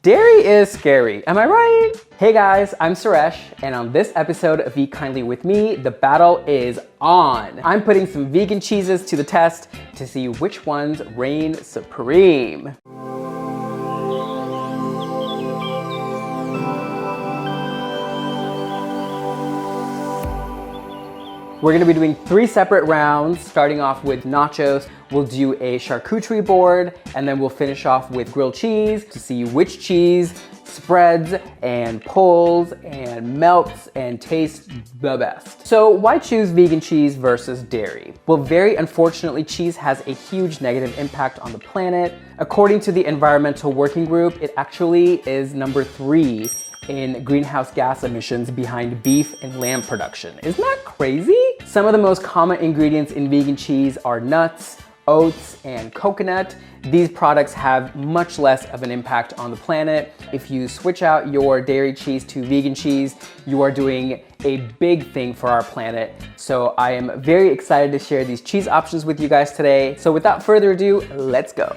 Dairy is scary, am I right? Hey guys, I'm Suresh, and on this episode of Eat Kindly with me, the battle is on. I'm putting some vegan cheeses to the test to see which ones reign supreme. We're gonna be doing 3 separate rounds, starting off with nachos. We'll do a charcuterie board, and then we'll finish off with grilled cheese to see which cheese spreads and pulls and melts and tastes the best. So why choose vegan cheese versus dairy? Well, very unfortunately, cheese has a huge negative impact on the planet. According to the Environmental Working Group, it actually is number 3 in greenhouse gas emissions behind beef and lamb production. Isn't that crazy? Some of the most common ingredients in vegan cheese are nuts, oats, and coconut. These products have much less of an impact on the planet. If you switch out your dairy cheese to vegan cheese, you are doing a big thing for our planet. So I am very excited to share these cheese options with you guys today. So without further ado, let's go.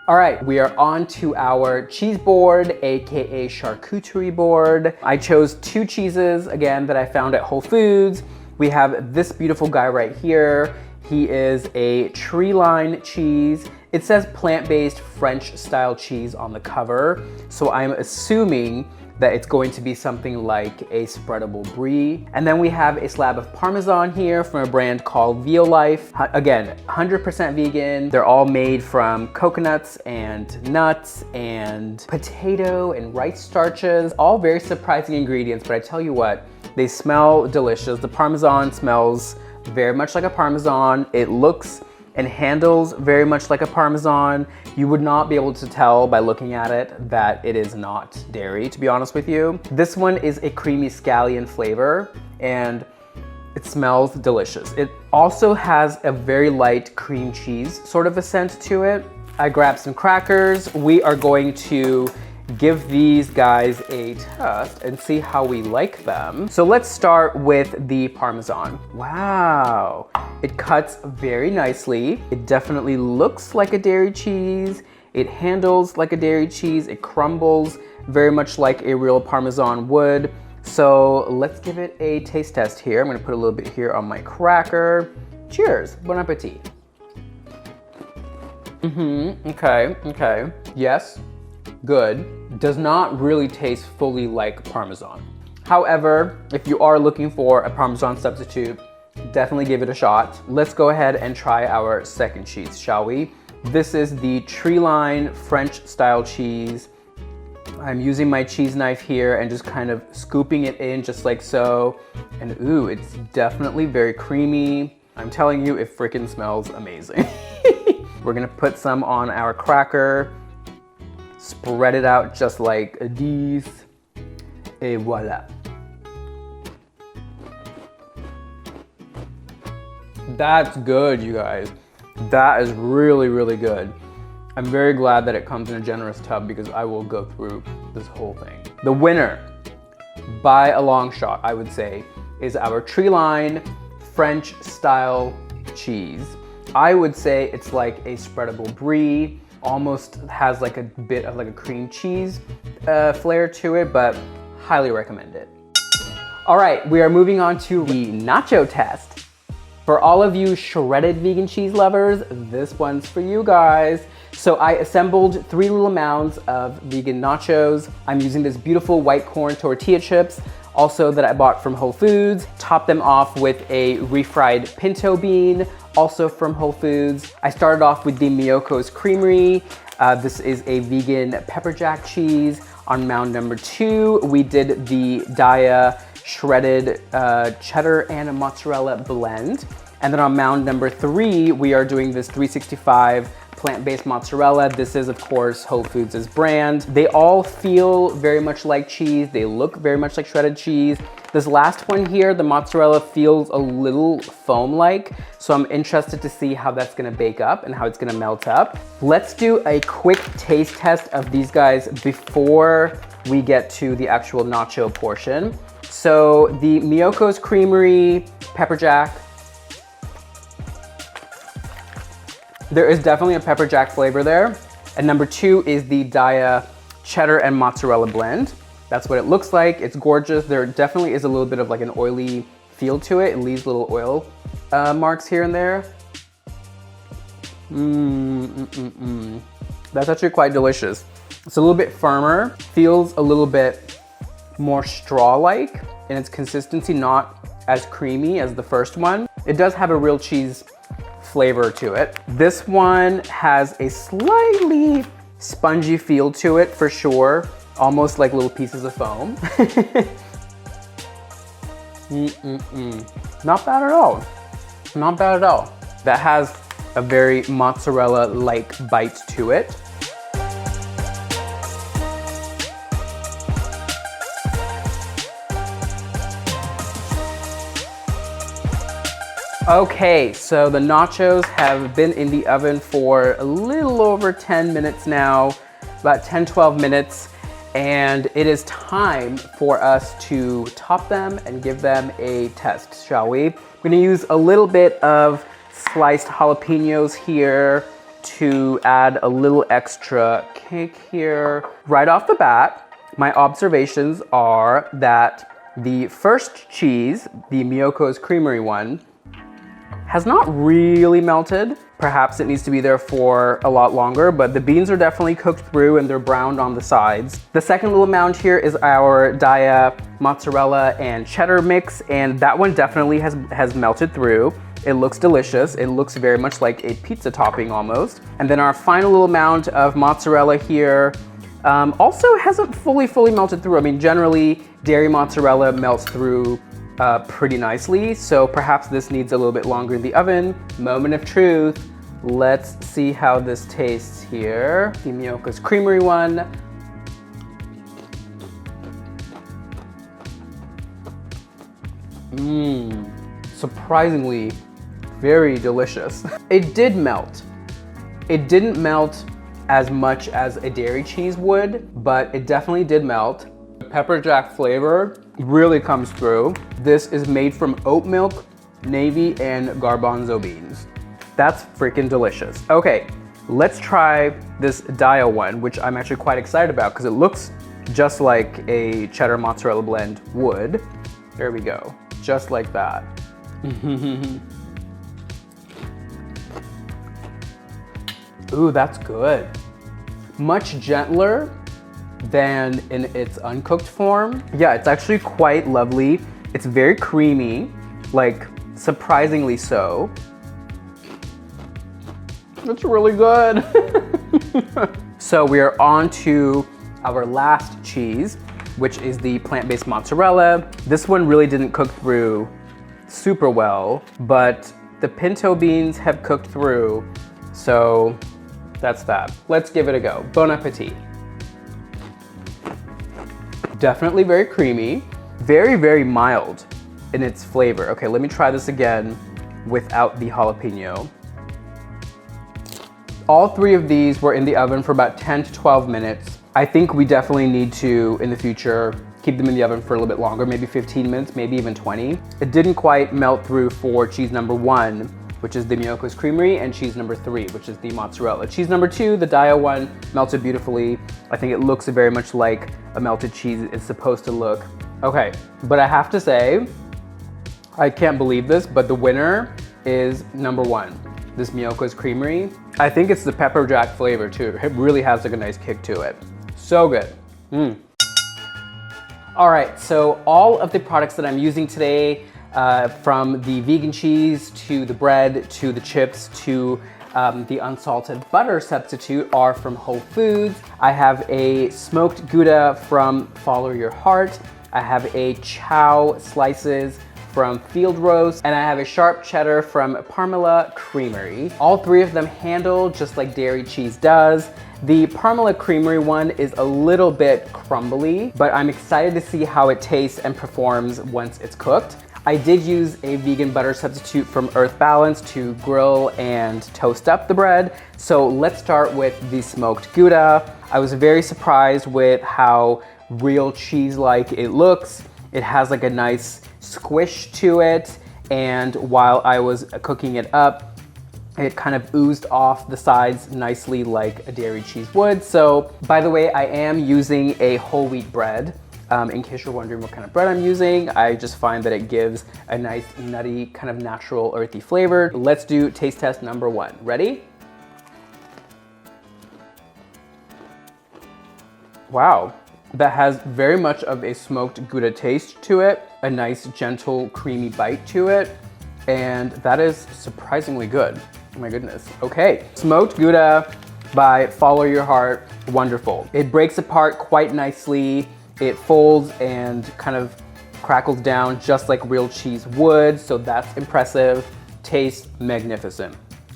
All right, we are on to our cheese board, AKA charcuterie board. I chose 2 cheeses, again, that I found at Whole Foods. We have this beautiful guy right here. He is a tree line cheese. It says plant-based French style cheese on the cover. So I'm assuming that it's going to be something like a spreadable brie. And then we have a slab of Parmesan here from a brand called Violife. Again, 100% vegan. They're all made from coconuts and nuts and potato and rice starches. All very surprising ingredients, but I tell you what, they smell delicious. The Parmesan smells very much like a Parmesan. It looks and handles very much like a Parmesan. You would not be able to tell by looking at it that it is not dairy, to be honest with you. This one is a creamy scallion flavor and it smells delicious. It also has a very light cream cheese sort of a scent to it. I grabbed some crackers. We are going to give these guys a test and see how we like them. So let's start with the Parmesan. Wow, it cuts very nicely. It definitely looks like a dairy cheese. It handles like a dairy cheese. It crumbles very much like a real Parmesan would. So let's give it a taste test here. I'm gonna put a little bit here on my cracker. Cheers, bon appetit. Okay, yes. Good. Does not really taste fully like Parmesan. However, if you are looking for a Parmesan substitute, definitely give it a shot. Let's go ahead and try our second cheese, shall we? This is the tree line French style cheese. I'm using my cheese knife here and just kind of scooping it in just like so. And ooh, it's definitely very creamy. I'm telling you, it freaking smells amazing. We're gonna put some on our cracker. Spread it out just like this, et voila. That's good, you guys. That is really, really good. I'm very glad that it comes in a generous tub because I will go through this whole thing. The winner, by a long shot, I would say, is our tree line French style cheese. I would say it's like a spreadable brie. Almost has like a bit of like a cream cheese flair to it, but highly recommend it. All right, we are moving on to the nacho test. For all of you shredded vegan cheese lovers, this one's for you guys. So I assembled 3 little mounds of vegan nachos. I'm using this beautiful white corn tortilla chips, also that I bought from Whole Foods. Top them off with a refried pinto bean, also from Whole Foods. I started off with the Nachos Creamery. This is a vegan pepper jack cheese. On mound number 2, we did the Daya shredded cheddar and mozzarella blend. And then on mound number 3, we are doing this 365 plant-based mozzarella. This is, of course, Whole Foods' brand. They all feel very much like cheese. They look very much like shredded cheese. This last one here, the mozzarella, feels a little foam-like, so I'm interested to see how that's gonna bake up and how it's gonna melt up. Let's do a quick taste test of these guys before we get to the actual nacho portion. So the Nachos Creamery pepper jack. There is definitely a pepper jack flavor there. And number 2 is the Daya cheddar and mozzarella blend. That's what it looks like. It's gorgeous. There definitely is a little bit of like an oily feel to it. It leaves little oil marks here and there. That's actually quite delicious. It's a little bit firmer, feels a little bit more straw-like in its consistency, not as creamy as the first one. It does have a real cheese flavor to it. This one has a slightly spongy feel to it for sure, almost like little pieces of foam. Not bad at all. Not bad at all. That has a very mozzarella-like bite to it. Okay, so the nachos have been in the oven for a little over 10 minutes now, about 10-12 minutes, and it is time for us to top them and give them a test, shall we? I'm gonna use a little bit of sliced jalapenos here to add a little extra kick here. Right off the bat, my observations are that the first cheese, the Miyoko's Creamery one, has not really melted. Perhaps it needs to be there for a lot longer, but the beans are definitely cooked through and they're browned on the sides. The second little mound here is our Daya mozzarella and cheddar mix, and that one definitely has melted through. It looks delicious. It looks very much like a pizza topping almost. And then our final little mound of mozzarella here also hasn't fully melted through. I mean, generally dairy mozzarella melts through pretty nicely, so perhaps this needs a little bit longer in the oven. Moment of truth. Let's see how this tastes here. The Miyoko's Creamery one. Surprisingly very delicious. It did melt. It didn't melt as much as a dairy cheese would, but it definitely did melt. The pepper jack flavor really comes through. This is made from oat milk, navy, and garbanzo beans. That's freaking delicious. Okay, let's try this Daya one, which I'm actually quite excited about because it looks just like a cheddar mozzarella blend would. There we go, just like that. Ooh, that's good. Much gentler than in its uncooked form. Yeah, it's actually quite lovely. It's very creamy, like surprisingly so. It's really good. So we are on to our last cheese, which is the plant-based mozzarella. This one really didn't cook through super well, but the pinto beans have cooked through, so that's that. Let's give it a go. Bon appetit. Definitely very creamy, very mild in its flavor. Okay, let me try this again without the jalapeno. All three of these were in the oven for about 10 to 12 minutes. I think we definitely need to, in the future, keep them in the oven for a little bit longer, maybe 15 minutes, maybe even 20. It didn't quite melt through for cheese number 1, which is the Miyoko's Creamery, and cheese number 3, which is the mozzarella. Cheese number 2, the Daya one, melted beautifully. I think it looks very much like a melted cheese is supposed to look. Okay, but I have to say, I can't believe this, but the winner is number 1, this Miyoko's Creamery. I think it's the pepper jack flavor too. It really has like a nice kick to it. So good. All right, so all of the products that I'm using today, from the vegan cheese to the bread to the chips to the unsalted butter substitute, are from Whole Foods. I have a smoked Gouda from Follow Your Heart. I have a chow slices from Field Roast, and I have a sharp cheddar from Parmela Creamery. All three of them handle just like dairy cheese does. The Parmela Creamery one is a little bit crumbly, but I'm excited to see how it tastes and performs once it's cooked. I did use a vegan butter substitute from Earth Balance to grill and toast up the bread. So let's start with the smoked Gouda. I was very surprised with how real cheese-like it looks. It has like a nice squish to it, and while I was cooking it up, It kind of oozed off the sides nicely like a dairy cheese would. So, by the way, I am using a whole wheat bread. In case you're wondering what kind of bread I'm using, I just find that it gives a nice nutty, kind of natural, earthy flavor. Let's do taste test number 1. Ready? Wow, that has very much of a smoked Gouda taste to it, a nice, gentle, creamy bite to it, and that is surprisingly good. Oh my goodness. Okay, smoked Gouda by Follow Your Heart, wonderful. It breaks apart quite nicely. It folds and kind of crackles down just like real cheese would, so that's impressive. Tastes magnificent.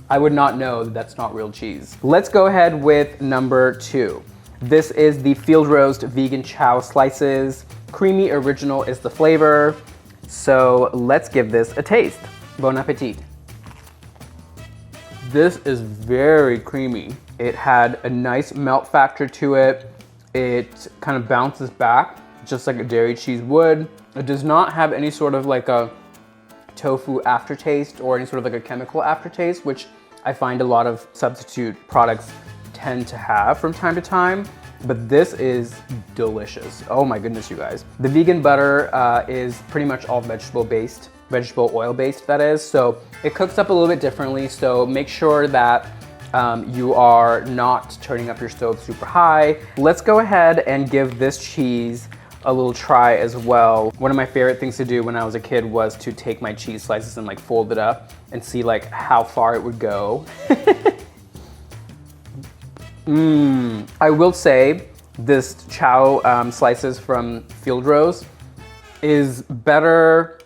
I would not know that that's not real cheese. Let's go ahead with number 2. This is the field roast vegan chow slices. Creamy original is the flavor. So let's give this a taste. Bon appetit. This is very creamy. It had a nice melt factor to it. It kind of bounces back just like a dairy cheese would. It does not have any sort of like a tofu aftertaste or any sort of like a chemical aftertaste, which I find a lot of substitute products tend to have from time to time, but this is delicious. Oh my goodness, you guys. The vegan butter is pretty much all vegetable oil based that is, so it cooks up a little bit differently, so make sure that you are not turning up your stove super high. Let's go ahead and give this cheese a little try as well. One of my favorite things to do when I was a kid was to take my cheese slices and like fold it up and see like how far it would go. I will say this chow slices from Field Roast is better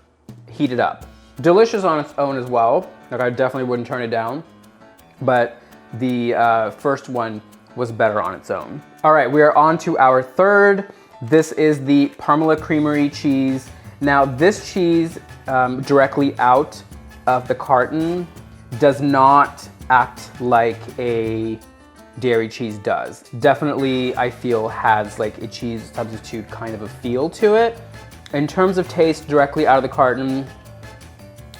heated up. Delicious on its own as well. Like I definitely wouldn't turn it down, but the first one was better on its own. All right, we are on to our third. This is the Parmalat Creamery cheese. Now this cheese directly out of the carton does not act like a dairy cheese does. Definitely, I feel, has like a cheese substitute kind of a feel to it. In terms of taste directly out of the carton,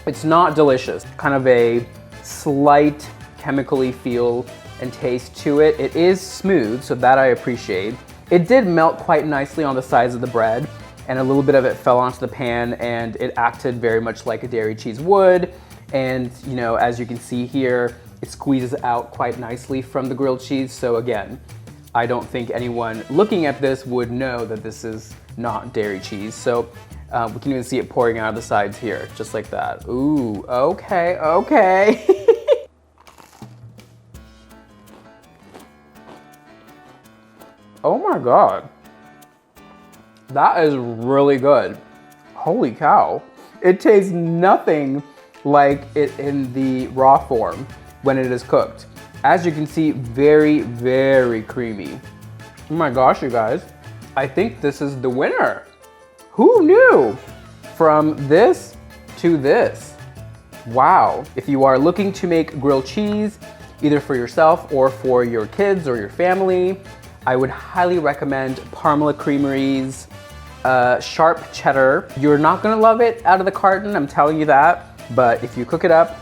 it's not delicious. Kind of a slight chemically feel and taste to it. It is smooth, so that I appreciate. It did melt quite nicely on the sides of the bread, and a little bit of it fell onto the pan, and it acted very much like a dairy cheese would. And you know, as you can see here, it squeezes out quite nicely from the grilled cheese. So again, I don't think anyone looking at this would know that this is not dairy cheese. So we can even see it pouring out of the sides here, just like that. Ooh, okay, okay. Oh my God. That is really good. Holy cow. It tastes nothing like it in the raw form when it is cooked. As you can see, very, very creamy. Oh my gosh, you guys. I think this is the winner. Who knew? From this to this. Wow. If you are looking to make grilled cheese, either for yourself or for your kids or your family, I would highly recommend Parmalat Creamery's sharp cheddar. You're not gonna love it out of the carton, I'm telling you that. But if you cook it up,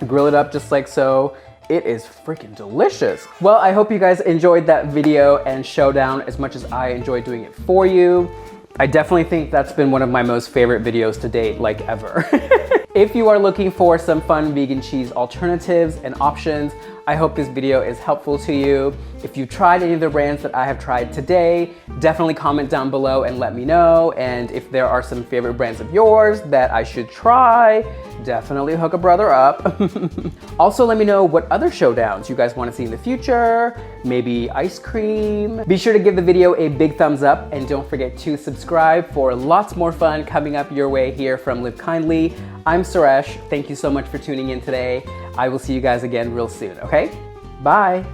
grill it up just like so, it is freaking delicious. Well, I hope you guys enjoyed that video and showdown as much as I enjoyed doing it for you. I definitely think that's been one of my most favorite videos to date, like ever. If you are looking for some fun vegan cheese alternatives and options, I hope this video is helpful to you. If you tried any of the brands that I have tried today, definitely comment down below and let me know. And if there are some favorite brands of yours that I should try, definitely hook a brother up. Also, let me know what other showdowns you guys want to see in the future, maybe ice cream. Be sure to give the video a big thumbs up and don't forget to subscribe for lots more fun coming up your way here from Live Kindly. I'm Suresh. Thank you so much for tuning in today. I will see you guys again real soon, okay? Bye.